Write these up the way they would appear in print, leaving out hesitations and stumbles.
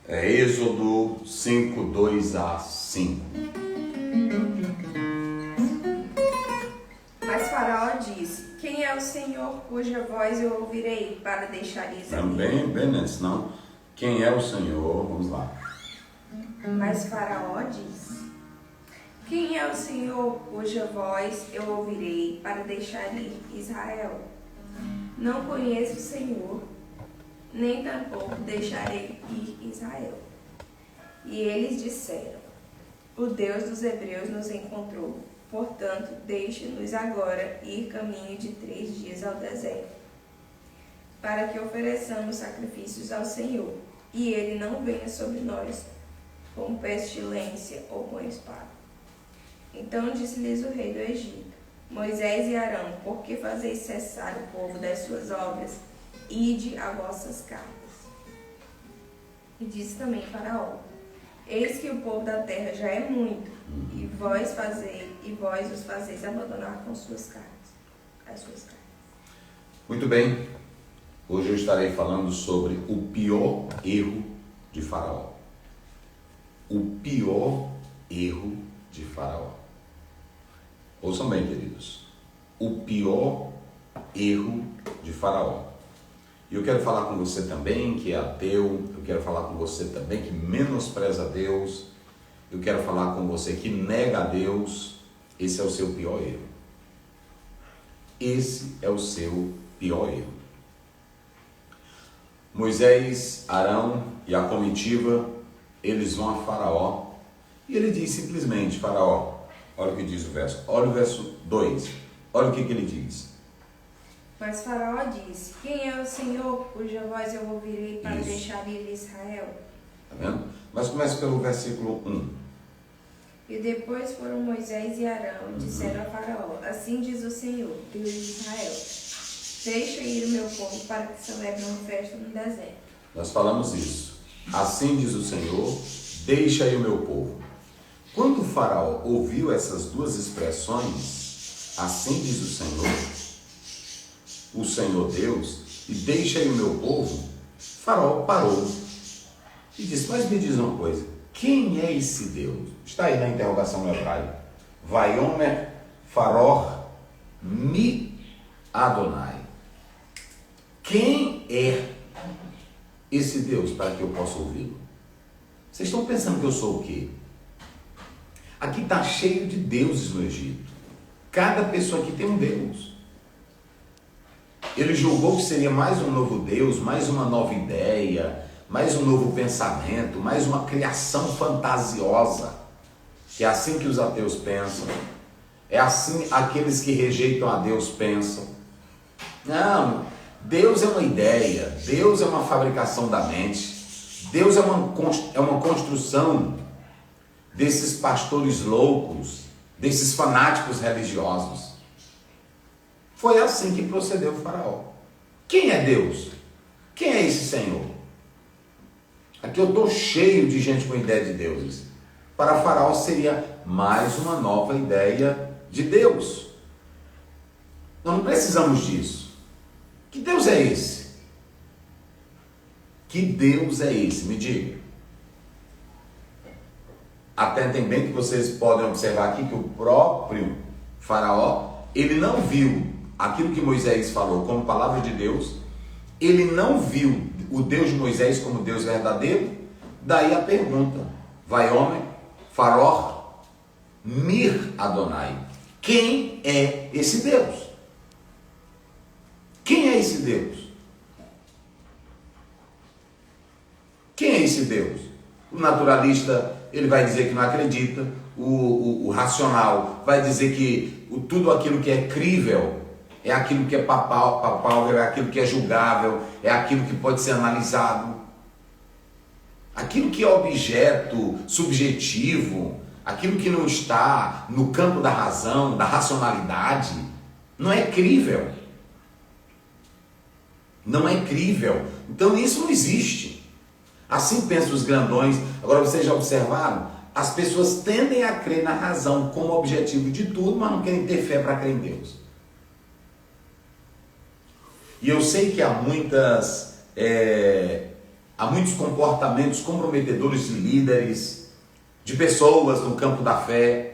Êxodo 5, 2 a 5. Mas Faraó disse: quem é o Senhor cuja voz eu ouvirei para deixar Israel? Bem antes, não. Quem é o Senhor? Vamos lá. Mas Faraó disse: quem é o Senhor cuja voz eu ouvirei para deixar ir Israel? Não conheço o Senhor, nem tampouco deixarei ir Israel. E eles disseram: o Deus dos Hebreus nos encontrou, portanto, deixe-nos agora ir caminho de 3 dias ao deserto, para que ofereçamos sacrifícios ao Senhor, e ele não venha sobre nós com pestilência ou com espada. Então disse-lhes o rei do Egito: Moisés e Arão, por que fazeis cessar o povo das suas obras? Ide a vossas casas. E disse também Faraó: eis que o povo da terra já é muito, e vós os fazeis abandonar com suas carnes, as suas carnes. Muito bem. Hoje eu estarei falando sobre o pior erro de Faraó. O pior erro de Faraó. Ouçam bem, queridos. O pior erro de Faraó. E eu quero falar com você também que é ateu, eu quero falar com você também que menospreza Deus, eu quero falar com você que nega a Deus. Esse é o seu pior erro. Esse é o seu pior erro. Moisés, Arão e a comitiva, eles vão a Faraó e ele diz simplesmente: Faraó, olha o que diz o verso, olha o verso 2, olha o que ele diz. Mas Faraó disse: quem é o Senhor cuja voz eu ouvirei para Isso. deixar ir Israel? Tá vendo? Mas começa pelo versículo 1. E depois foram Moisés e Arão e disseram a Faraó: assim diz o Senhor, Deus de Israel: deixa ir o meu povo para que celebre uma festa no deserto. Nós falamos isso. Assim diz o Senhor, deixa aí o meu povo. Quando o Faraó ouviu essas duas expressões, assim diz o Senhor Deus, e deixa aí o meu povo, Faraó parou e disse: mas me diz uma coisa, quem é esse Deus? Está aí na interrogação no hebraico. Vaiomer Faror Mi Adonai. Quem é esse Deus para que eu possa ouvi-lo? Vocês estão pensando que eu sou o quê? Aqui está cheio de deuses no Egito. Cada pessoa aqui tem um Deus. Ele julgou que seria mais um novo Deus, mais uma nova ideia, mais um novo pensamento, mais uma criação fantasiosa. Que é assim que os ateus pensam. É assim aqueles que rejeitam a Deus pensam. Não, Deus é uma ideia, Deus é uma fabricação da mente, Deus é uma construção desses pastores loucos, desses fanáticos religiosos. Foi assim que procedeu o Faraó. Quem é Deus? Quem é esse Senhor? Aqui eu estou cheio de gente com ideia de deuses. Para Faraó seria mais uma nova ideia de Deus. Nós não precisamos disso. Que Deus é esse? Que Deus é esse? Me diga. Atentem bem que vocês podem observar aqui que o próprio Faraó, ele não viu aquilo que Moisés falou como palavra de Deus, ele não viu o Deus de Moisés como Deus verdadeiro. Daí a pergunta: Vaiomer Faror Mir Adonai. Quem é esse Deus? Quem é esse Deus? Quem é esse Deus? O naturalista, ele vai dizer que não acredita. O racional vai dizer que tudo aquilo que é crível é aquilo que é palpável, é aquilo que é julgável, é aquilo que pode ser analisado. Aquilo que é objeto subjetivo, aquilo que não está no campo da razão, da racionalidade, não é crível. Não é crível. Então isso não existe. Assim pensam os grandões. Agora vocês já observaram? As pessoas tendem a crer na razão como objetivo de tudo, mas não querem ter fé para crer em Deus. E eu sei que há muitas há muitos comportamentos comprometedores de líderes, de pessoas no campo da fé,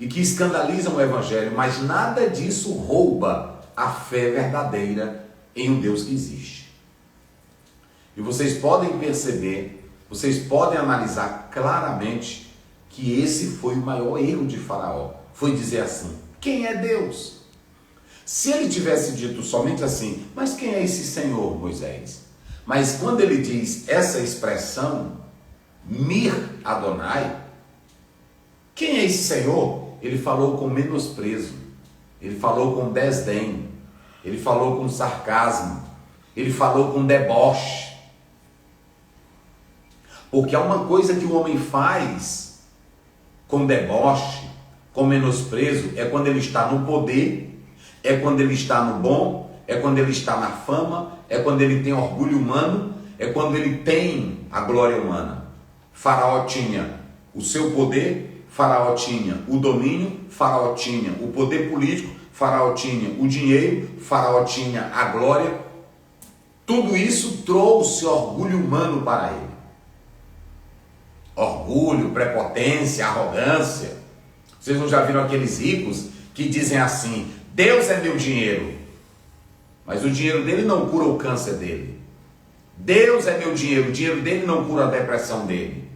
e que escandalizam o Evangelho, mas nada disso rouba a fé verdadeira em um Deus que existe. E vocês podem perceber, vocês podem analisar claramente que esse foi o maior erro de Faraó. Foi dizer assim: quem é Deus? Se ele tivesse dito somente assim: mas quem é esse Senhor, Moisés? Mas quando ele diz essa expressão, Mir Adonai, quem é esse Senhor? Ele falou com menosprezo, ele falou com desdém, ele falou com sarcasmo, ele falou com deboche. Porque há uma coisa que o homem faz com deboche, com menosprezo, é quando ele está no poder, é quando ele está no bom, é quando ele está na fama, é quando ele tem orgulho humano, é quando ele tem a glória humana. Faraó tinha o seu poder, Faraó tinha o domínio, Faraó tinha o poder político, Faraó tinha o dinheiro, Faraó tinha a glória. Tudo isso trouxe orgulho humano para ele. Orgulho, prepotência, arrogância. Vocês não já viram aqueles ricos que dizem assim: Deus é meu dinheiro, mas o dinheiro dele não cura o câncer dele. Deus é meu dinheiro, o dinheiro dele não cura a depressão dele.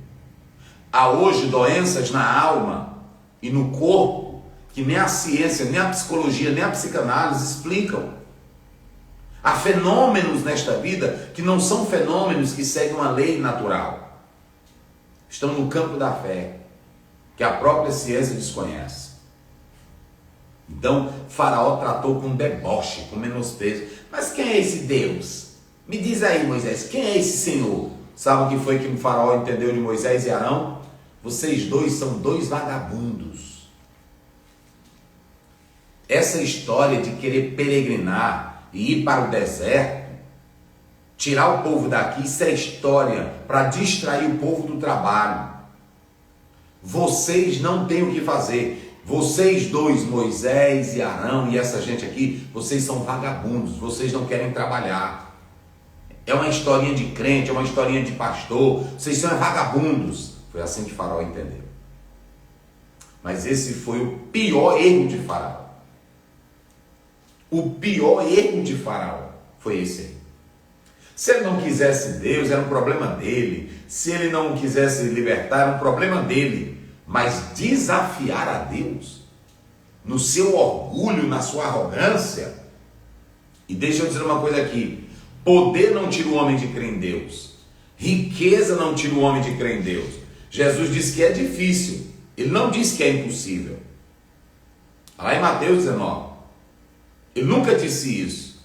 Há hoje doenças na alma e no corpo que nem a ciência, nem a psicologia, nem a psicanálise explicam. Há fenômenos nesta vida que não são fenômenos que seguem uma lei natural. Estão no campo da fé, que a própria ciência desconhece. Então, Faraó tratou com deboche, com menosprezo. Mas quem é esse Deus? Me diz aí, Moisés, quem é esse Senhor? Sabe o que foi que o Faraó entendeu de Moisés e Arão? Vocês dois são dois vagabundos. Essa história de querer peregrinar e ir para o deserto, tirar o povo daqui, isso é história para distrair o povo do trabalho. Vocês não têm o que fazer. Vocês dois, Moisés e Arão e essa gente aqui, vocês são vagabundos, vocês não querem trabalhar. É uma historinha de crente, é uma historinha de pastor, vocês são vagabundos. Foi assim que Faraó entendeu. Mas esse foi o pior erro de Faraó. O pior erro de Faraó foi esse aí. Se ele não quisesse Deus, era um problema dele. Se ele não quisesse libertar, era um problema dele. Mas desafiar a Deus, no seu orgulho, na sua arrogância. E deixa eu dizer uma coisa aqui: poder não tira o homem de crer em Deus. Riqueza não tira o homem de crer em Deus. Jesus disse que é difícil. Ele não disse que é impossível. Lá em Mateus 19. Ele nunca disse isso.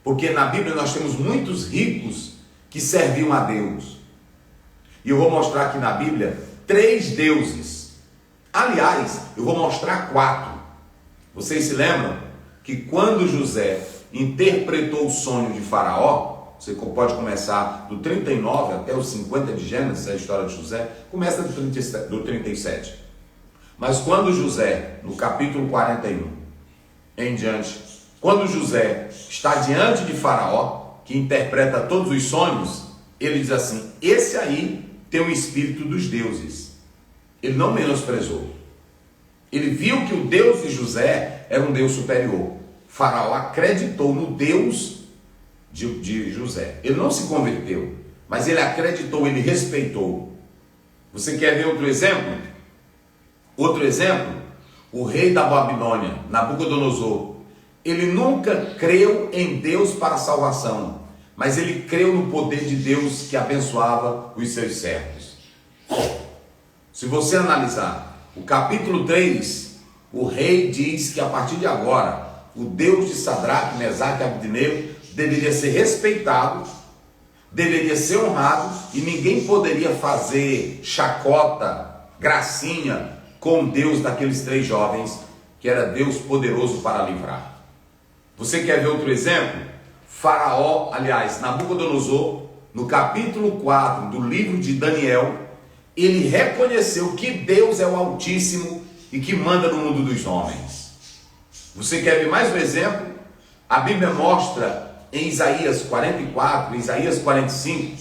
Porque na Bíblia nós temos muitos ricos que serviam a Deus. E eu vou mostrar aqui na Bíblia 3 deuses. Aliás, eu vou mostrar 4. Vocês se lembram que quando José interpretou o sonho de Faraó, você pode começar do 39 até os 50 de Gênesis, a história de José, começa do 37. Mas quando José, no capítulo 41 em diante, quando José está diante de Faraó, que interpreta todos os sonhos, ele diz assim: esse aí tem o espírito dos deuses. Ele não menosprezou. Ele viu que o Deus de José era um Deus superior. Faraó acreditou no Deus de José. Ele não se converteu, mas ele acreditou, ele respeitou. Você quer ver outro exemplo? Outro exemplo, o rei da Babilônia, Nabucodonosor. Ele nunca creu em Deus para a salvação, mas ele creu no poder de Deus que abençoava os seus servos. Se você analisar o capítulo 3, o rei diz que a partir de agora, o Deus de Sadraque, Mesaque e Abednego deveria ser respeitado, deveria ser honrado, e ninguém poderia fazer chacota, gracinha com o Deus daqueles 3 jovens, que era Deus poderoso para livrar. Você quer ver outro exemplo? Faraó, aliás, Nabucodonosor, no capítulo 4 do livro de Daniel, ele reconheceu que Deus é o Altíssimo e que manda no mundo dos homens. Você quer ver mais um exemplo? A Bíblia mostra em Isaías 44, Isaías 45,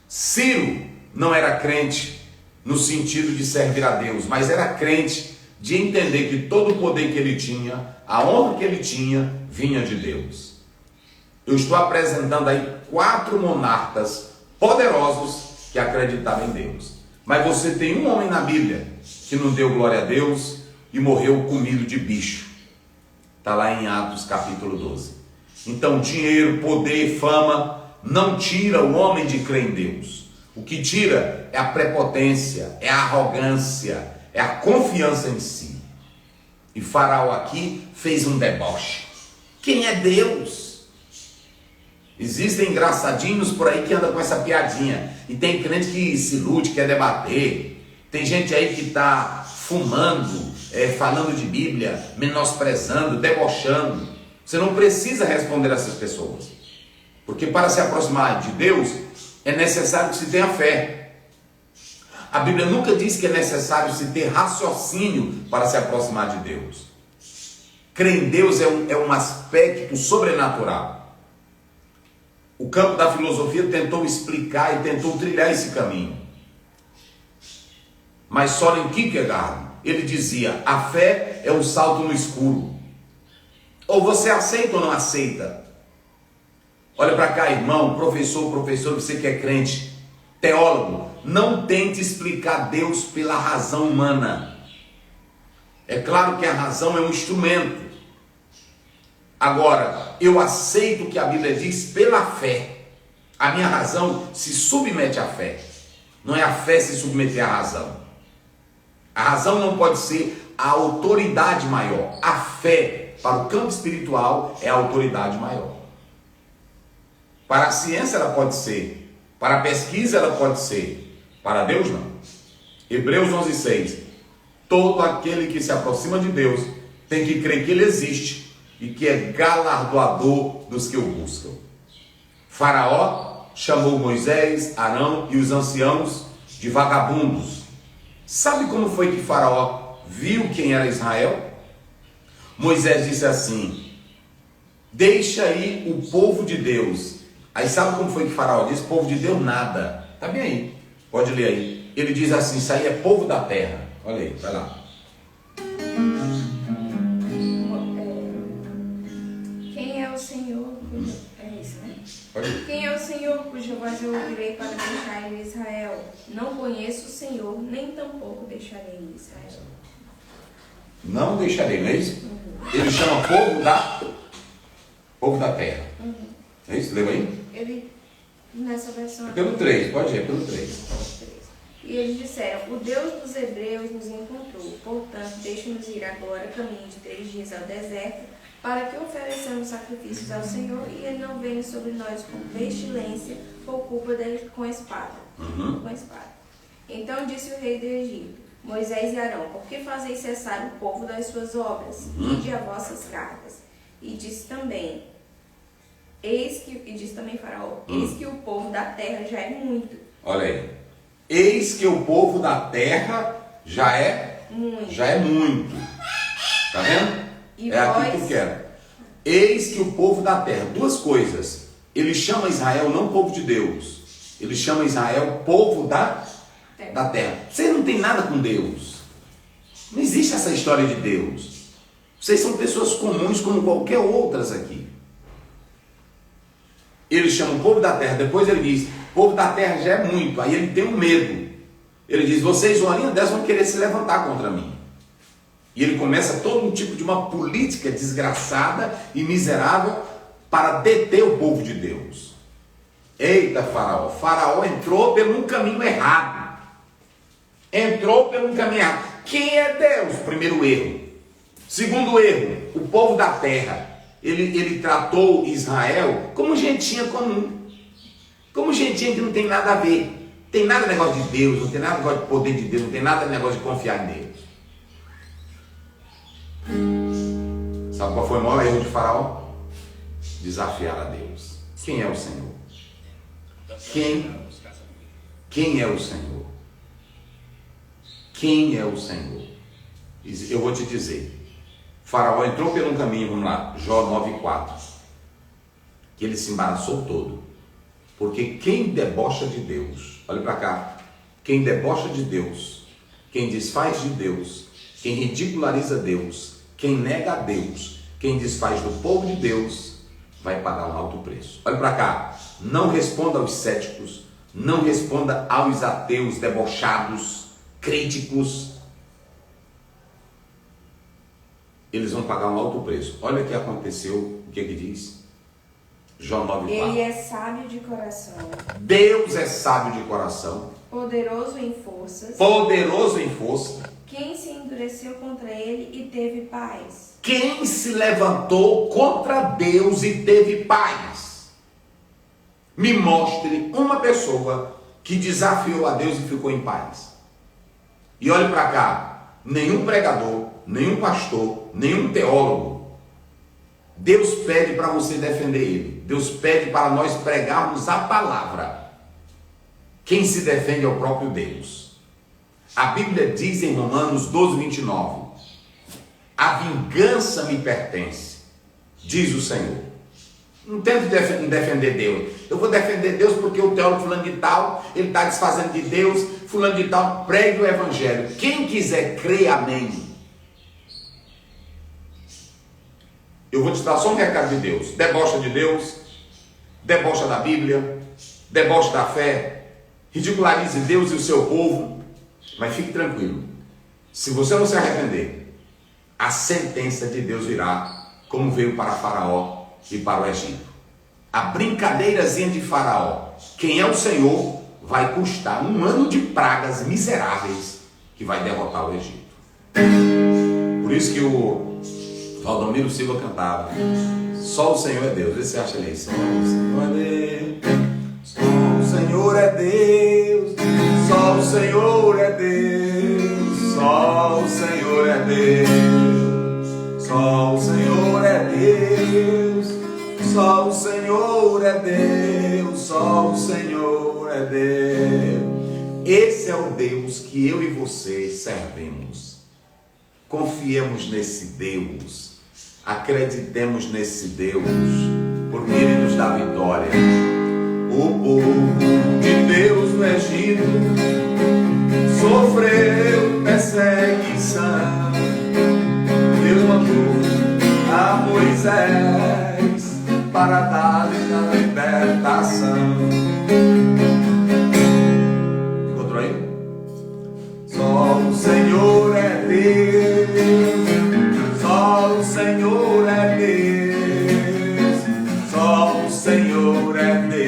Ciro não era crente no sentido de servir a Deus, mas era crente de entender que todo o poder que ele tinha, a honra que ele tinha, vinha de Deus. Eu estou apresentando aí 4 monarcas poderosos que acreditavam em Deus. Mas você tem um homem na Bíblia que não deu glória a Deus e morreu comido de bicho. Está lá em Atos capítulo 12. Então dinheiro, poder, fama não tira o homem de crer em Deus. O que tira é a prepotência, é a arrogância, é a confiança em si. E Faraó aqui fez um deboche. Quem é Deus? Existem engraçadinhos por aí que andam com essa piadinha. E tem crente que se ilude, quer debater. Tem gente aí que está fumando, falando de Bíblia, menosprezando, debochando. Você não precisa responder a essas pessoas. Porque para se aproximar de Deus, é necessário que se tenha fé. A Bíblia nunca diz que é necessário se ter raciocínio para se aproximar de Deus. Crer em Deus é um aspecto sobrenatural. O campo da filosofia tentou explicar e tentou trilhar esse caminho. Mas Soren Kierkegaard, ele dizia, a fé é um salto no escuro. Ou você aceita ou não aceita? Olha para cá, irmão, professor, você que é crente, teólogo, não tente explicar Deus pela razão humana. É claro que a razão é um instrumento. Agora, eu aceito o que a Bíblia diz pela fé. A minha razão se submete à fé. Não é a fé se submeter à razão. A razão não pode ser a autoridade maior. A fé, para o campo espiritual, é a autoridade maior. Para a ciência ela pode ser. Para a pesquisa ela pode ser. Para Deus não. Hebreus 11:6. Todo aquele que se aproxima de Deus tem que crer que Ele existe e que é galardoador dos que o buscam. Faraó chamou Moisés, Arão e os anciãos de vagabundos. Sabe como foi que Faraó viu quem era Israel? Moisés disse assim, deixa aí o povo de Deus. Aí sabe como foi que Faraó disse? Povo de Deus nada. Tá bem aí, pode ler aí. Ele diz assim, isso aí é povo da terra. Olha aí, vai lá. Quem é o Senhor? É isso, né? Pode ir. Quem é o Senhor cuja voz eu ouvirei para deixar em Israel? Não conheço o Senhor, nem tampouco deixarei em Israel. Não deixarei, não é isso? Ele chama povo da terra. É isso? Leu aí? Ele, nessa versão... É pelo 3, pode ir, pelo 3. E eles disseram, o Deus dos hebreus nos encontrou, portanto, deixe-nos ir agora, caminho de 3 dias ao deserto, para que ofereçamos sacrifícios ao Senhor, e Ele não venha sobre nós com pestilência, por culpa dele com espada. Com espada. Então disse o rei do Egito, Moisés e Arão, por que fazeis cessar o povo das suas obras? Ide a vossas cargas. E disse também Faraó, eis que o povo da terra já é muito. Olha aí. Eis que o povo da terra já é muito. Tá vendo? E é aqui que eu quero. Eis que o povo da terra, 2 coisas. Ele chama Israel não povo de Deus. Ele chama Israel povo da terra. Vocês não têm nada com Deus. Não existe essa história de Deus. Vocês são pessoas comuns como qualquer outras aqui. Ele chama o povo da terra. Depois ele diz, o povo da terra já é muito. Aí ele tem um medo. Ele diz, vocês, uma linha dessa, vão querer se levantar contra mim. E ele começa todo um tipo de uma política desgraçada e miserável para deter o povo de Deus. Eita, Faraó. Faraó entrou pelo caminho errado. Entrou pelo caminho errado. Quem é Deus? Primeiro erro. Segundo erro, o povo da terra. Ele tratou Israel como gentinha comum. Como gentinha que não tem nada a ver. Não tem nada de negócio de Deus, não tem nada de negócio de poder de Deus, não tem nada de negócio de confiar em Deus. Sabe qual foi o maior erro de Faraó? Desafiar a Deus. Quem é o Senhor? Quem é o Senhor? Quem é o Senhor? Eu vou te dizer. Faraó entrou pelo caminho, vamos lá, Jó 9,4. que ele se embaraçou todo. Porque quem debocha de Deus, olha para cá, quem debocha de Deus, quem desfaz de Deus, quem ridiculariza Deus, quem nega a Deus, quem desfaz do povo de Deus, vai pagar um alto preço. Olha para cá, não responda aos céticos, não responda aos ateus debochados, críticos. Eles vão pagar um alto preço. Olha o que aconteceu, o que diz? João 9,4. Ele é sábio de coração. Deus é sábio de coração. Poderoso em forças. Poderoso em força. Quem se endureceu contra ele e teve paz? Quem se levantou contra Deus e teve paz? Me mostre uma pessoa que desafiou a Deus e ficou em paz. E olhe para cá, nenhum pregador, nenhum pastor, nenhum teólogo. Deus pede para você defender ele. Deus pede para nós pregarmos a palavra. Quem se defende é o próprio Deus. A Bíblia diz em Romanos 12:29, a vingança me pertence, diz o Senhor. Não tento defender Deus. Eu vou defender Deus porque o teólogo fulano de tal, ele está desfazendo de Deus, fulano de tal, pregue o evangelho. Quem quiser crer, amém. Eu vou te dar só um recado de Deus. Debocha de Deus, debocha da Bíblia, debocha da fé, ridicularize Deus e o seu povo, mas fique tranquilo. Se você não se arrepender, a sentença de Deus virá, como veio para Faraó e para o Egito. A brincadeirazinha de Faraó, quem é o Senhor, vai custar 1 ano de pragas miseráveis que vai derrotar o Egito. Por isso que o Valdomiro Silva cantava, só o Senhor é Deus. Vê se você acha ele aí. Só o Senhor é Deus, só o Senhor é Deus, só o Senhor é Deus, só o Senhor é Deus, só o Senhor é Deus, só o Senhor é Deus, só o Senhor é Deus. Esse é o Deus que eu e você servemos. Confiemos nesse Deus. Acreditemos nesse Deus, porque Ele nos dá vitória. O povo de Deus no Egito sofreu perseguição. Deus mandou a Moisés para dar-lhes a libertação. Encontrou aí? Só o Senhor é Deus, só o Senhor é Deus, só o Senhor é Deus,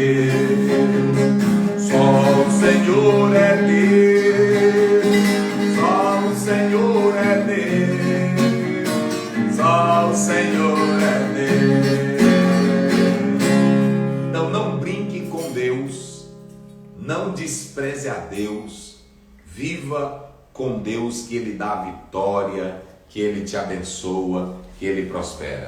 só o Senhor é Deus, só o Senhor é Deus, só o Senhor é Deus. Então não brinque com Deus, não despreze a Deus, viva com Deus, que Ele dá vitória, que Ele te abençoa, que Ele prospera.